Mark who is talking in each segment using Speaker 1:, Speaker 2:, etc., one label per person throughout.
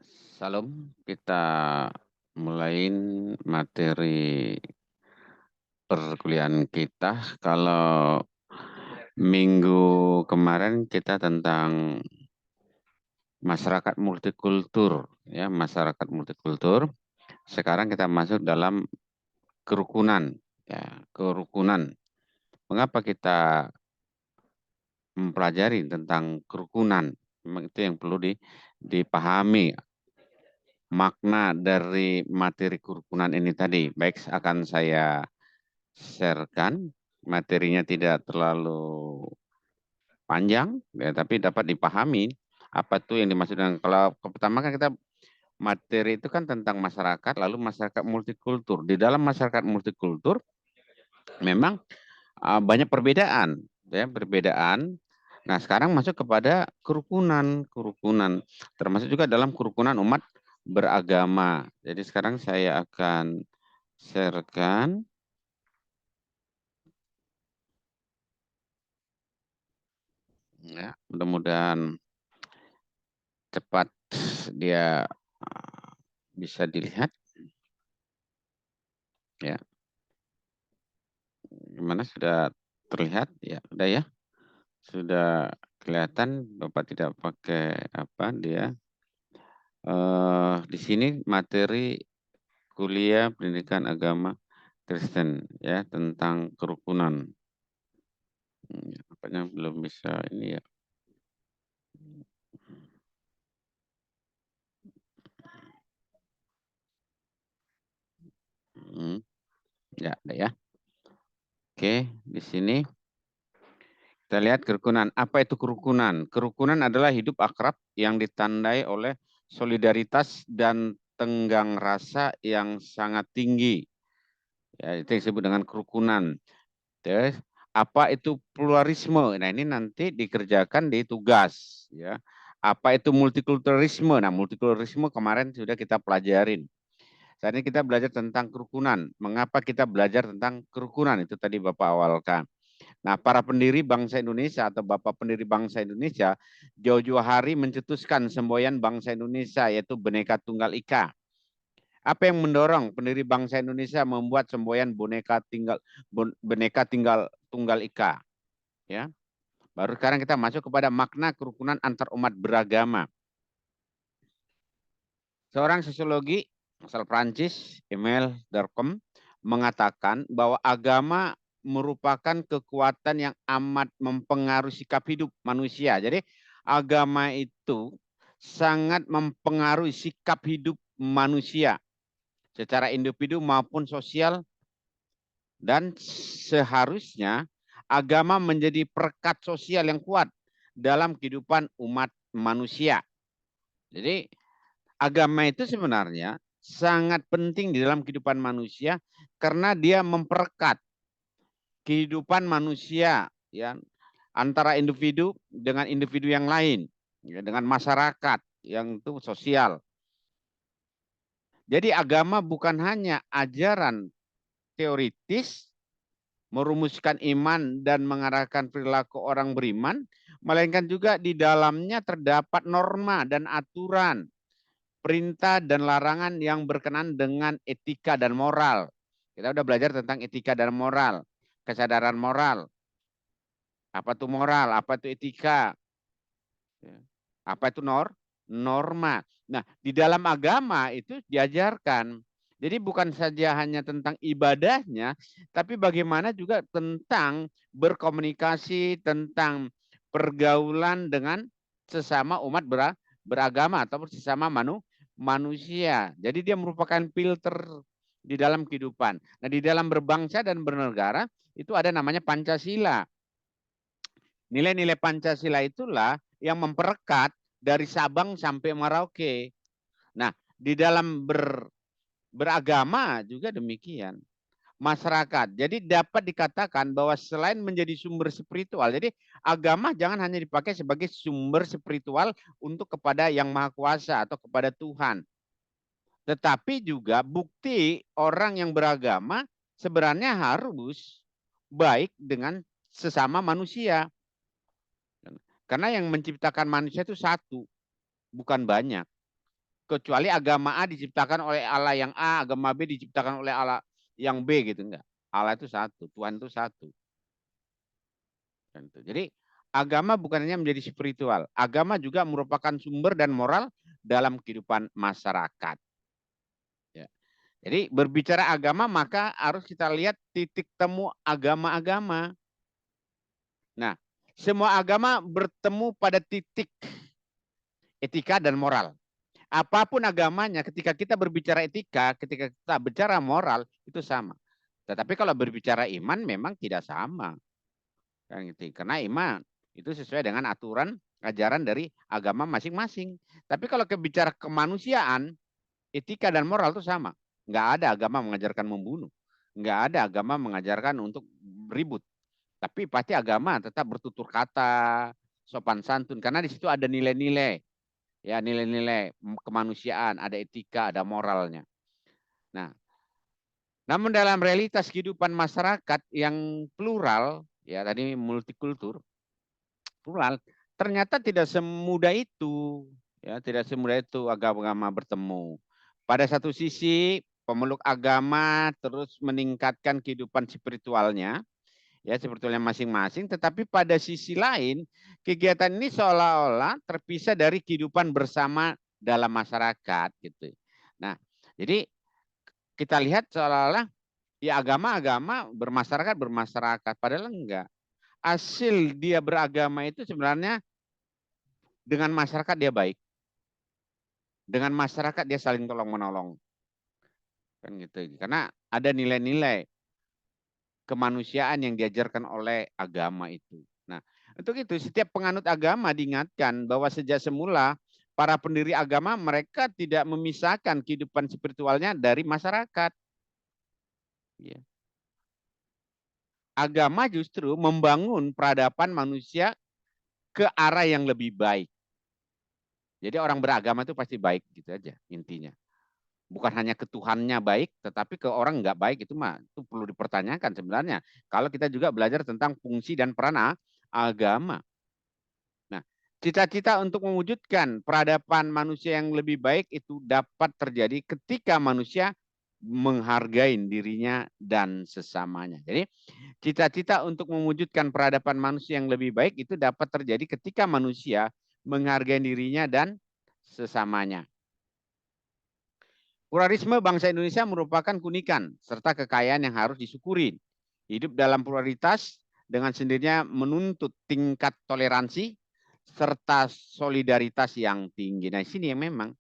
Speaker 1: Salam, kita mulai materi perkuliahan kita. Kalau minggu kemarin kita tentang masyarakat multikultur, ya, masyarakat multikultur. Sekarang kita masuk dalam kerukunan, ya, kerukunan. Mengapa kita mempelajari tentang kerukunan? Memang itu yang perlu dipahami makna dari materi kerukunan ini tadi. Baik, akan saya sharekan, materinya tidak terlalu panjang, ya, tapi dapat dipahami apa tuh yang dimaksud dengan kalau pertama kan kita materi itu kan tentang masyarakat, lalu masyarakat multikultur. Di dalam masyarakat multikultur memang banyak perbedaan, ya, perbedaan. Nah, sekarang masuk kepada kerukunan, kerukunan, termasuk juga dalam kerukunan umat beragama. Jadi sekarang saya akan sharekan. Ya, mudah-mudahan cepat dia bisa dilihat. Ya, gimana sudah terlihat? Ya, udah ya. Sudah kelihatan Bapak tidak pakai apa dia. Di sini materi kuliah pendidikan agama Kristen ya tentang kerukunan. Apanya belum bisa ini ya. Ya, ada ya. Oke, di sini kita lihat kerukunan. Apa itu kerukunan? Kerukunan adalah hidup akrab yang ditandai oleh solidaritas dan tenggang rasa yang sangat tinggi. Ya, itu yang disebut dengan kerukunan. Terus, apa itu pluralisme? Nah, ini nanti dikerjakan di tugas. Ya. Apa itu multikulturalisme? Nah, multikulturalisme kemarin sudah kita pelajarin. Saat ini kita belajar tentang kerukunan. Mengapa kita belajar tentang kerukunan? Itu tadi Bapak awalkan. Nah, para pendiri bangsa Indonesia atau Bapak pendiri bangsa Indonesia jauh-jauh hari mencetuskan semboyan bangsa Indonesia yaitu Bhinneka Tunggal Ika. Apa yang mendorong pendiri bangsa Indonesia membuat semboyan Bhinneka Tunggal Ika? Ya, baru sekarang kita masuk kepada makna kerukunan antar umat beragama. Seorang sosiologi asal Prancis, Emile Durkheim, mengatakan bahwa agama merupakan kekuatan yang amat mempengaruhi sikap hidup manusia. Jadi agama itu sangat mempengaruhi sikap hidup manusia secara individu maupun sosial dan seharusnya agama menjadi perekat sosial yang kuat dalam kehidupan umat manusia. Jadi agama itu sebenarnya sangat penting di dalam kehidupan manusia karena dia memperekat kehidupan manusia ya antara individu dengan individu yang lain ya, dengan masyarakat yang itu sosial. Jadi agama bukan hanya ajaran teoritis merumuskan iman dan mengarahkan perilaku orang beriman, melainkan juga di dalamnya terdapat norma dan aturan, perintah dan larangan yang berkenaan dengan etika dan moral. Kita udah belajar tentang etika dan moral, kesadaran moral. Apa itu moral? Apa itu etika? Apa itu norma? Nah, di dalam agama itu diajarkan. Jadi bukan saja hanya tentang ibadahnya, tapi bagaimana juga tentang berkomunikasi, tentang pergaulan dengan sesama umat beragama atau sesama manusia. Jadi dia merupakan filter di dalam kehidupan. Nah, di dalam berbangsa dan bernegara itu ada namanya Pancasila. Nilai-nilai Pancasila itulah yang memperekat dari Sabang sampai Merauke. Nah, di dalam beragama juga demikian. Masyarakat. Jadi dapat dikatakan bahwa selain menjadi sumber spiritual, jadi agama jangan hanya dipakai sebagai sumber spiritual untuk kepada yang maha kuasa atau kepada Tuhan. Tetapi juga bukti orang yang beragama sebenarnya harus baik dengan sesama manusia. Karena yang menciptakan manusia itu satu, bukan banyak. Kecuali agama A diciptakan oleh Allah yang A, agama B diciptakan oleh Allah yang B gitu, enggak. Allah itu satu, Tuhan itu satu. Jadi agama bukan hanya menjadi spiritual, agama juga merupakan sumber dan moral dalam kehidupan masyarakat. Ya. Jadi berbicara agama maka harus kita lihat titik temu agama-agama. Nah, semua agama bertemu pada titik etika dan moral. Apapun agamanya, ketika kita berbicara etika, ketika kita bicara moral, itu sama. Tetapi kalau berbicara iman memang tidak sama. Karena iman itu sesuai dengan aturan ajaran dari agama masing-masing. Tapi kalau bicara kemanusiaan, etika dan moral itu sama. Nggak ada agama mengajarkan membunuh. Nggak ada agama mengajarkan untuk ribut. Tapi pasti agama tetap bertutur kata, sopan santun. Karena di situ ada nilai-nilai. Ya, nilai-nilai kemanusiaan, ada etika, ada moralnya. Nah, namun dalam realitas kehidupan masyarakat yang plural, ya tadi multikultur, plural, ternyata tidak semudah itu, ya tidak semudah itu agama-agama bertemu. Pada satu sisi, pemeluk agama terus meningkatkan kehidupan spiritualnya, ya sebetulnya masing-masing, tetapi pada sisi lain kegiatan ini seolah-olah terpisah dari kehidupan bersama dalam masyarakat gitu. Nah, jadi kita lihat seolah-olah ya agama-agama bermasyarakat padahal enggak. Hasil dia beragama itu sebenarnya dengan masyarakat dia baik. Dengan masyarakat dia saling tolong menolong. Kan gitu. Karena ada nilai-nilai kemanusiaan yang diajarkan oleh agama itu. Nah, untuk itu setiap penganut agama diingatkan bahwa sejak semula para pendiri agama mereka tidak memisahkan kehidupan spiritualnya dari masyarakat. Ya. Agama justru membangun peradaban manusia ke arah yang lebih baik. Jadi orang beragama itu pasti baik gitu aja intinya. Bukan hanya ke Tuhannya baik, tetapi ke orang nggak baik itu mah itu perlu dipertanyakan sebenarnya. Kalau kita juga belajar tentang fungsi dan peran agama. Nah, cita-cita untuk mewujudkan peradaban manusia yang lebih baik itu dapat terjadi ketika manusia menghargai dirinya dan sesamanya. Jadi, cita-cita untuk mewujudkan peradaban manusia yang lebih baik itu dapat terjadi ketika manusia menghargai dirinya dan sesamanya. Pluralisme bangsa Indonesia merupakan keunikan serta kekayaan yang harus disyukuri. Hidup dalam pluralitas dengan sendirinya menuntut tingkat toleransi serta solidaritas yang tinggi. Nah, sini yang memang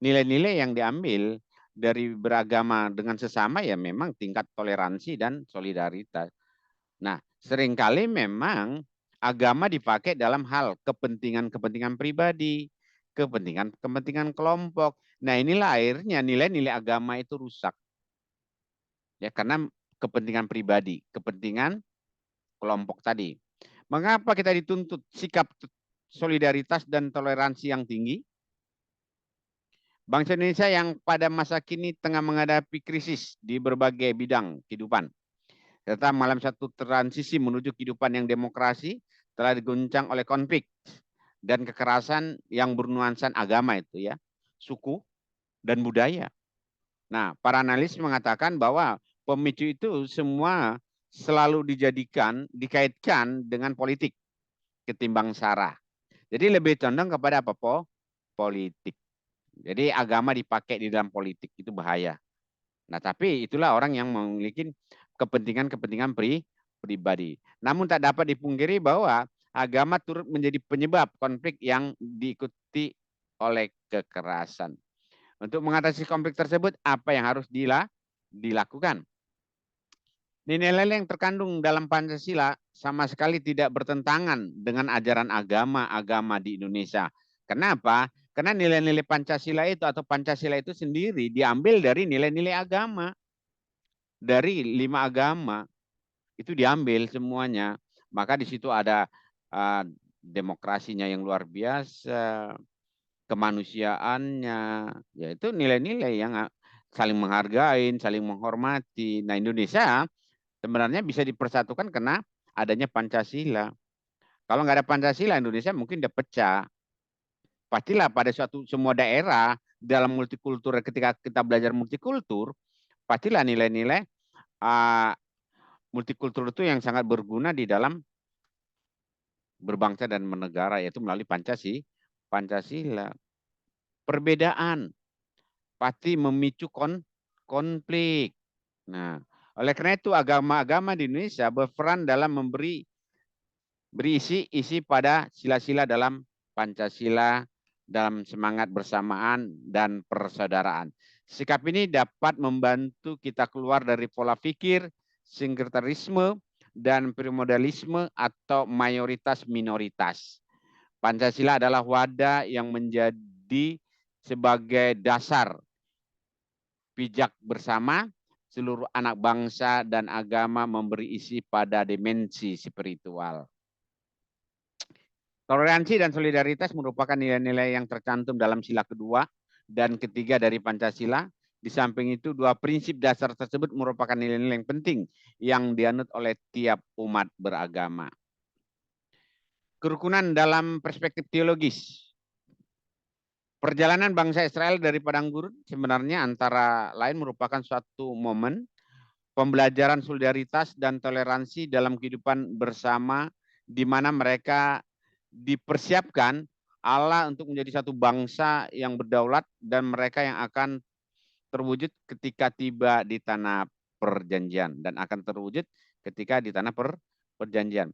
Speaker 1: nilai-nilai yang diambil dari beragama dengan sesama ya memang tingkat toleransi dan solidaritas. Nah, seringkali memang agama dipakai dalam hal kepentingan-kepentingan pribadi, kepentingan-kepentingan kelompok. Nah, inilah akhirnya nilai-nilai agama itu rusak. Ya, karena kepentingan pribadi, kepentingan kelompok tadi. Mengapa kita dituntut sikap solidaritas dan toleransi yang tinggi? Bangsa Indonesia yang pada masa kini tengah menghadapi krisis di berbagai bidang kehidupan, serta malam satu transisi menuju kehidupan yang demokrasi telah diguncang oleh konflik dan kekerasan yang bernuansa agama itu ya, suku dan budaya. Nah, para analis mengatakan bahwa pemicu itu semua selalu dikaitkan dengan politik ketimbang sara. Jadi lebih condong kepada apa politik. Jadi agama dipakai di dalam politik itu bahaya. Nah, tapi itulah orang yang memiliki kepentingan-kepentingan pribadi. Namun tak dapat dipungkiri bahwa agama turut menjadi penyebab konflik yang diikuti oleh kekerasan. Untuk mengatasi konflik tersebut, apa yang harus dilakukan? Nilai-nilai yang terkandung dalam Pancasila sama sekali tidak bertentangan dengan ajaran agama-agama di Indonesia. Kenapa? Karena nilai-nilai Pancasila itu atau Pancasila itu sendiri diambil dari nilai-nilai agama. Dari 5 agama itu diambil semuanya. Maka di situ ada demokrasinya yang luar biasa, kemanusiaannya, yaitu nilai-nilai yang saling menghargai, saling menghormati. Nah, Indonesia sebenarnya bisa dipersatukan karena adanya Pancasila. Kalau nggak ada Pancasila, Indonesia mungkin udah pecah. Pastilah pada suatu semua daerah dalam multikultur, ketika kita belajar multikultur, pastilah nilai-nilai multikultur itu yang sangat berguna di dalam berbangsa dan bernegara, yaitu melalui Pancasila. Perbedaan pasti memicu konflik. Nah, oleh karena itu agama-agama di Indonesia berperan dalam berisi pada sila-sila dalam Pancasila, dalam semangat bersamaan dan persaudaraan. Sikap ini dapat membantu kita keluar dari pola pikir sinkretisme dan primordialisme atau mayoritas minoritas. Pancasila adalah wadah yang menjadi sebagai dasar pijak bersama seluruh anak bangsa dan agama memberi isi pada dimensi spiritual. Toleransi dan solidaritas merupakan nilai-nilai yang tercantum dalam sila kedua dan ketiga dari Pancasila. Di samping itu, dua prinsip dasar tersebut merupakan nilai-nilai yang penting yang dianut oleh tiap umat beragama. Kerukunan dalam perspektif teologis. Perjalanan bangsa Israel dari padang gurun sebenarnya antara lain merupakan suatu momen pembelajaran solidaritas dan toleransi dalam kehidupan bersama, di mana mereka dipersiapkan Allah untuk menjadi satu bangsa yang berdaulat dan mereka yang akan terwujud ketika tiba di tanah perjanjian dan akan terwujud ketika di tanah perjanjian.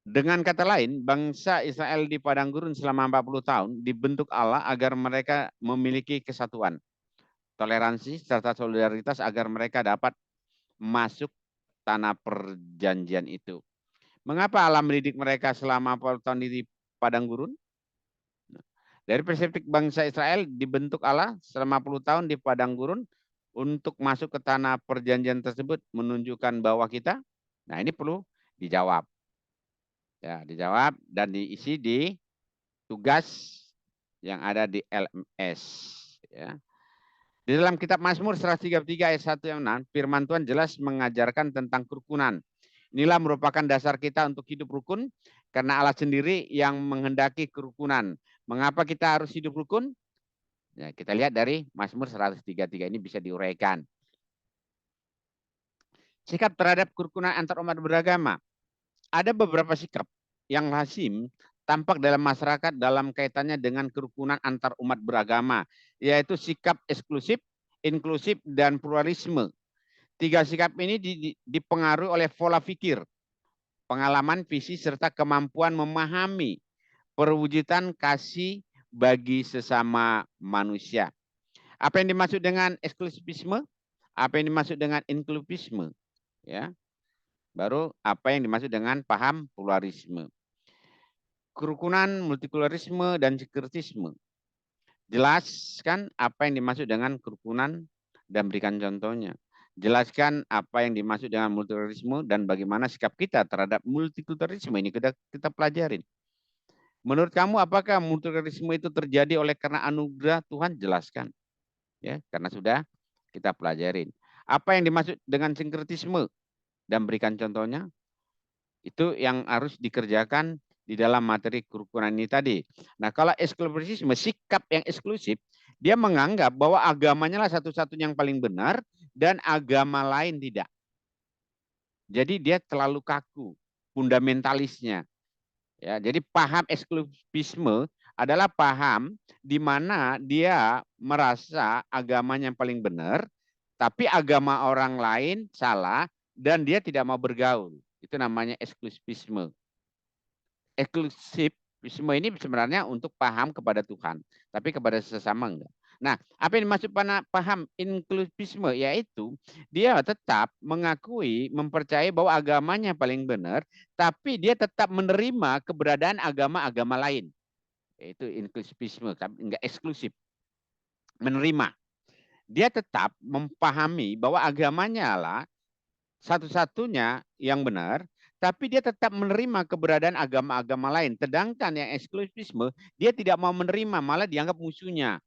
Speaker 1: Dengan kata lain, bangsa Israel di padang gurun selama 40 tahun dibentuk Allah agar mereka memiliki kesatuan, toleransi, serta solidaritas agar mereka dapat masuk tanah perjanjian itu. Mengapa Allah mendidik mereka selama 40 tahun di padang gurun? Dari perspektif bangsa Israel dibentuk Allah selama 10 tahun di padang gurun untuk masuk ke tanah perjanjian tersebut menunjukkan bahwa kita, nah ini perlu dijawab. Ya, dijawab dan diisi di tugas yang ada di LMS. Ya. Di dalam kitab Mazmur 133 ayat 1 yang 6, firman Tuhan jelas mengajarkan tentang kerukunan. Inilah merupakan dasar kita untuk hidup rukun, karena Allah sendiri yang menghendaki kerukunan. Mengapa kita harus hidup rukun? Ya, kita lihat dari Mazmur 133 ini bisa diuraikan. Sikap terhadap kerukunan antar umat beragama. Ada beberapa sikap yang lazim tampak dalam masyarakat dalam kaitannya dengan kerukunan antar umat beragama, yaitu sikap eksklusif, inklusif, dan pluralisme. Tiga sikap ini dipengaruhi oleh pola pikir, pengalaman, visi, serta kemampuan memahami perwujudan kasih bagi sesama manusia. Apa yang dimaksud dengan eksklusivisme? Apa yang dimaksud dengan inklusifisme? Ya. Baru apa yang dimaksud dengan paham pluralisme. Kerukunan, multikulturalisme, dan sinkretisme. Jelaskan apa yang dimaksud dengan kerukunan dan berikan contohnya. Jelaskan apa yang dimaksud dengan multikulturalisme dan bagaimana sikap kita terhadap multikulturalisme ini kita pelajarin. Menurut kamu apakah multikulturalisme itu terjadi oleh karena anugerah Tuhan? Jelaskan. Ya, karena sudah kita pelajarin. Apa yang dimaksud dengan sinkretisme dan berikan contohnya? Itu yang harus dikerjakan di dalam materi kerukunan ini tadi. Nah, kalau eksklusifisme, sikap yang eksklusif, dia menganggap bahwa agamanya lah satu-satunya yang paling benar dan agama lain tidak. Jadi dia terlalu kaku, fundamentalisnya. Ya, jadi paham eksklusifisme adalah paham di mana dia merasa agamanya yang paling benar, tapi agama orang lain salah dan dia tidak mau bergaul. Itu namanya eksklusifisme. Eksklusifisme ini sebenarnya untuk paham kepada Tuhan, tapi kepada sesama enggak. Nah, apa yang dimaksud paham inklusifisme? Yaitu dia tetap mengakui, mempercayai bahwa agamanya paling benar, tapi dia tetap menerima keberadaan agama-agama lain. Yaitu inklusifisme, enggak eksklusif. Menerima. Dia tetap memahami bahwa agamanya lah satu-satunya yang benar, tapi dia tetap menerima keberadaan agama-agama lain. Sedangkan yang eksklusifisme, dia tidak mau menerima, malah dianggap musuhnya.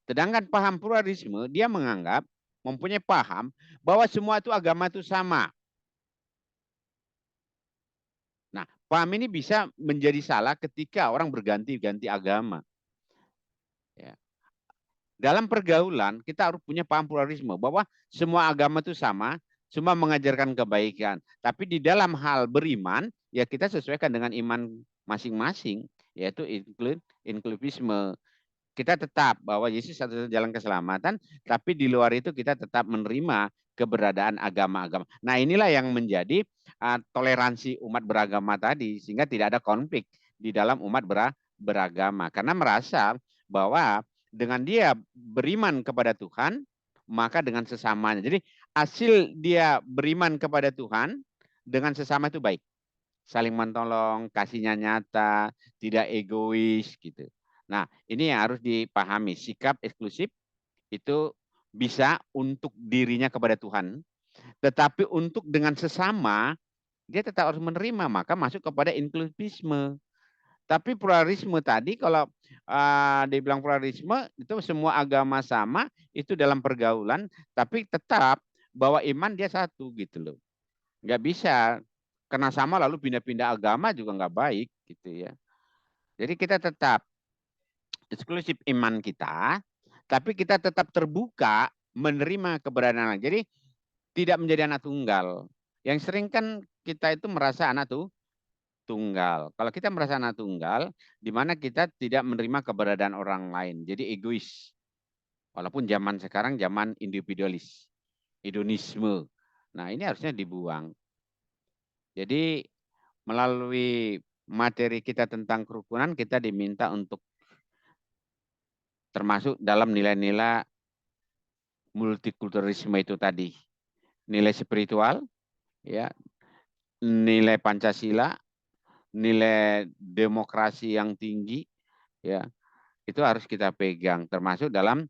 Speaker 1: Sedangkan paham pluralisme, dia menganggap, mempunyai paham, bahwa semua itu agama itu sama. Nah, paham ini bisa menjadi salah ketika orang berganti-ganti agama. Ya. Dalam pergaulan kita harus punya paham pluralisme bahwa semua agama itu sama, semua mengajarkan kebaikan. Tapi di dalam hal beriman, ya kita sesuaikan dengan iman masing-masing, yaitu inklusisme. Kita tetap bahwa Yesus satu jalan keselamatan, tapi di luar itu kita tetap menerima keberadaan agama-agama. Nah, inilah yang menjadi toleransi umat beragama tadi, sehingga tidak ada konflik di dalam umat beragama. Karena merasa bahwa dengan dia beriman kepada Tuhan, maka dengan sesamanya. Jadi hasil dia beriman kepada Tuhan dengan sesama itu baik. Saling menolong, kasihnya nyata, tidak egois gitu. Nah, ini yang harus dipahami. Sikap eksklusif itu bisa untuk dirinya kepada Tuhan, tetapi untuk dengan sesama dia tetap harus menerima, maka masuk kepada inklusisme. Tapi pluralisme tadi kalau dibilang pluralisme itu semua agama sama, itu dalam pergaulan, tapi tetap bahwa iman dia satu gitu loh. Nggak bisa karena sama lalu pindah-pindah agama juga nggak baik gitu ya. Jadi kita tetap eksklusif iman kita, tapi kita tetap terbuka menerima keberadaan. Jadi tidak menjadi anak tunggal. Yang sering kan kita itu merasa anak tuh tunggal. Kalau kita merasa anak tunggal, di mana kita tidak menerima keberadaan orang lain. Jadi egois. Walaupun zaman sekarang zaman individualis, hedonisme. Nah, ini harusnya dibuang. Jadi melalui materi kita tentang kerukunan, kita diminta untuk termasuk dalam nilai-nilai multikulturalisme itu tadi. Nilai spiritual, ya, nilai Pancasila, nilai demokrasi yang tinggi, ya, itu harus kita pegang. Termasuk dalam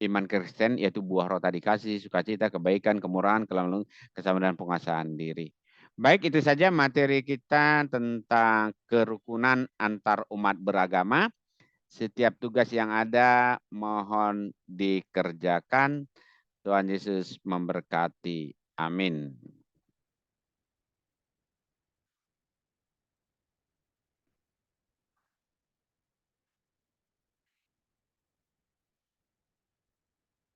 Speaker 1: iman Kristen, yaitu buah roh tadi, kasih, sukacita, kebaikan, kemurahan, kesabaran, dan penguasaan diri. Baik, itu saja materi kita tentang kerukunan antar umat beragama. Setiap tugas yang ada mohon dikerjakan. Tuhan Yesus memberkati. Amin.